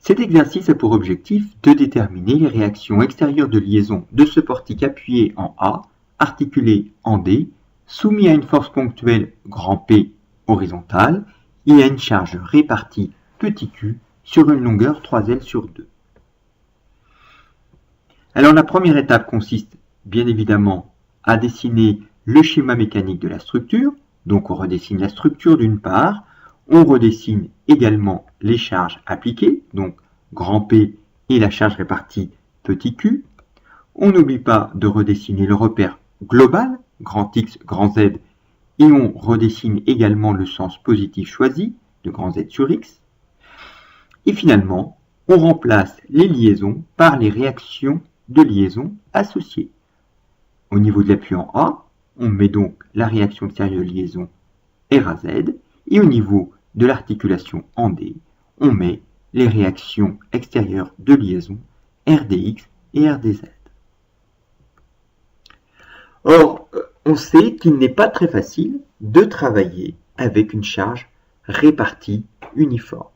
Cet exercice a pour objectif de déterminer les réactions extérieures de liaison de ce portique appuyé en A, articulé en D, soumis à une force ponctuelle grand P horizontale et à une charge répartie petit q sur une longueur 3L sur 2. Alors la première étape consiste bien évidemment à dessiner le schéma mécanique de la structure. Donc on redessine la structure d'une part, on redessine également les charges appliquées, donc grand P et la charge répartie petit q. On n'oublie pas de redessiner le repère global, grand X, grand Z, et on redessine également le sens positif choisi de grand Z sur X. Et finalement, on remplace les liaisons par les réactions de liaison associées. Au niveau de l'appui en A, on met donc la réaction extérieure de liaison RAZ, et au niveau de l'articulation en D, on met les réactions extérieures de liaison RDX et RDZ. Or, on sait qu'il n'est pas très facile de travailler avec une charge répartie uniforme.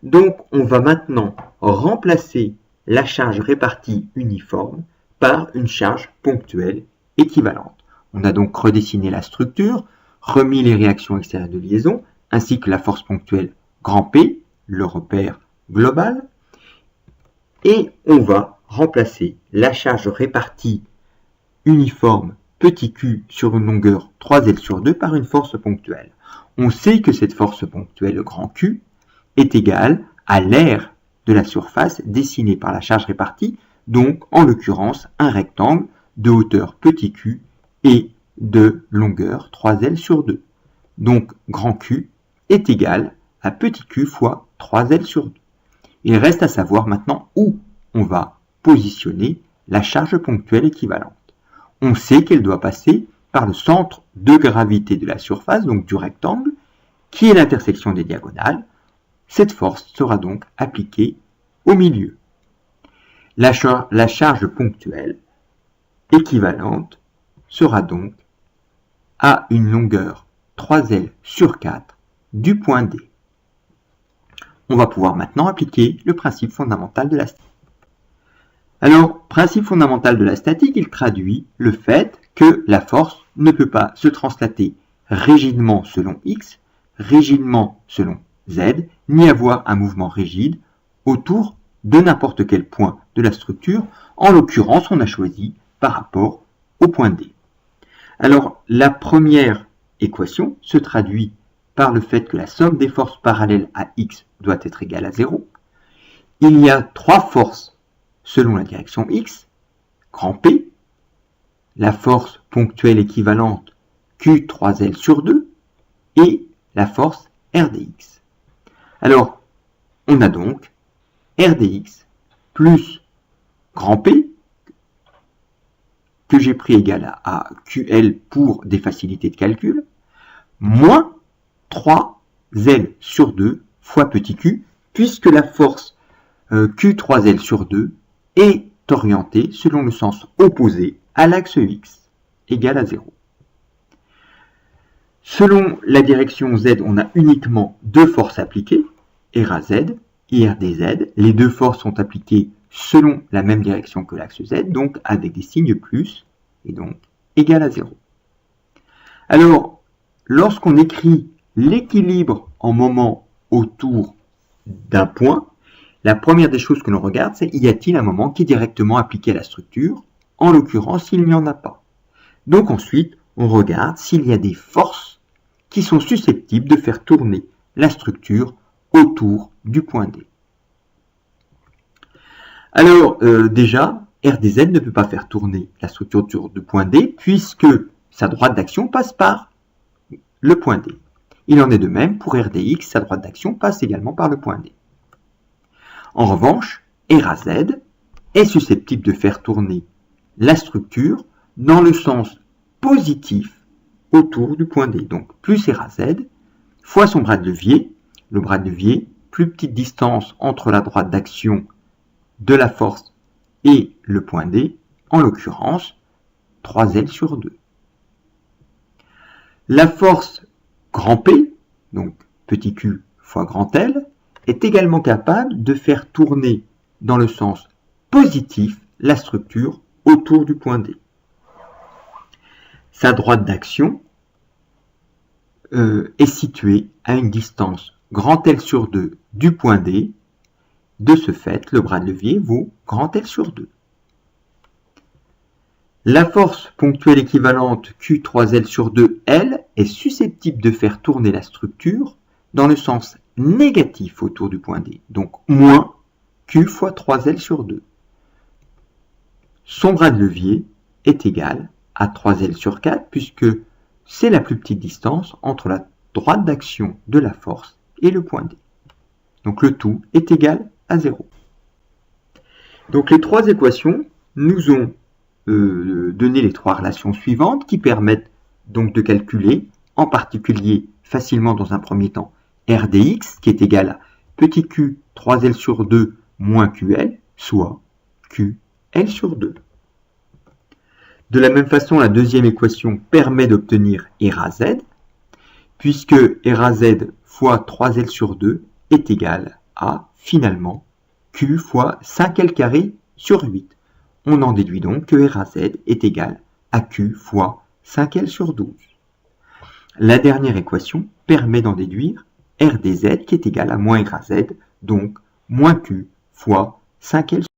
Donc, on va maintenant remplacer la charge répartie uniforme par une charge ponctuelle équivalente. On a donc redessiné la structure, remis les réactions extérieures de liaison, ainsi que la force ponctuelle grand P, le repère global, et on va remplacer la charge répartie uniforme petit q sur une longueur 3L sur 2 par une force ponctuelle. On sait que cette force ponctuelle grand Q est égale à l'aire de la surface dessinée par la charge répartie, donc en l'occurrence un rectangle de hauteur petit q et de longueur 3L sur 2. Donc grand Q est égal à petit q fois 3L sur 2. Il reste à savoir maintenant où on va positionner la charge ponctuelle équivalente. On sait qu'elle doit passer par le centre de gravité de la surface, donc du rectangle, qui est l'intersection des diagonales. Cette force sera donc appliquée au milieu. La charge ponctuelle équivalente sera donc à une longueur 3L sur 4 du point D. On va pouvoir maintenant appliquer le principe fondamental de la statique. Alors, principe fondamental de la statique, il traduit le fait que la force ne peut pas se translater rigidement selon X, rigidement selon Z, ni avoir un mouvement rigide autour de n'importe quel point de la structure. En l'occurrence, on a choisi par rapport au point D. Alors, la première équation se traduit par le fait que la somme des forces parallèles à X doit être égale à 0. Il y a trois forces selon la direction X, grand P, la force ponctuelle équivalente Q3L sur 2 et la force RDX. Alors, on a donc RDX plus grand P, que j'ai pris égal à QL pour des facilités de calcul, moins 3L sur 2 fois petit q, puisque la force Q3L sur 2 est orientée selon le sens opposé à l'axe X, égal à 0. Selon la direction Z, on a uniquement deux forces appliquées, RAZ et RDZ. Les deux forces sont appliquées selon la même direction que l'axe Z, donc avec des signes plus, et donc égal à 0. Alors, lorsqu'on écrit l'équilibre en moment autour d'un point, la première des choses que l'on regarde, c'est y a-t-il un moment qui est directement appliqué à la structure? En l'occurrence, il n'y en a pas. Donc ensuite, on regarde s'il y a des forces qui sont susceptibles de faire tourner la structure autour du point D. Alors déjà, RDZ ne peut pas faire tourner la structure autour du point D puisque sa droite d'action passe par le point D. Il en est de même pour RDX, sa droite d'action passe également par le point D. En revanche, RAZ est susceptible de faire tourner la structure dans le sens positif autour du point D. Donc plus RAZ fois son bras de levier. Le bras de levier, plus petite distance entre la droite d'action de la force et le point D, en l'occurrence 3L sur 2. La force grand P, donc petit q fois grand L, est également capable de faire tourner dans le sens positif la structure autour du point D. Sa droite d'action est située à une distance grand L sur 2 du point D. De ce fait, le bras de levier vaut grand L sur 2. La force ponctuelle équivalente Q3L sur 2L est susceptible de faire tourner la structure dans le sens négatif autour du point D, donc moins Q fois 3L sur 2. Son bras de levier est égal à 3L sur 4 puisque c'est la plus petite distance entre la droite d'action de la force et le point D. Donc le tout est égal à 0. Donc les trois équations nous ont donné les trois relations suivantes qui permettent donc de calculer en particulier facilement dans un premier temps R dx qui est égal à petit q 3L sur 2 moins QL, soit QL sur 2. De la même façon, la deuxième équation permet d'obtenir RAZ, puisque RAZ fois 3L sur 2 est égal à, finalement, Q fois 5L carré sur 8. On en déduit donc que RAZ est égal à Q fois 5L sur 12. La dernière équation permet d'en déduire R dz qui est égal à moins RAZ, donc moins Q fois 5L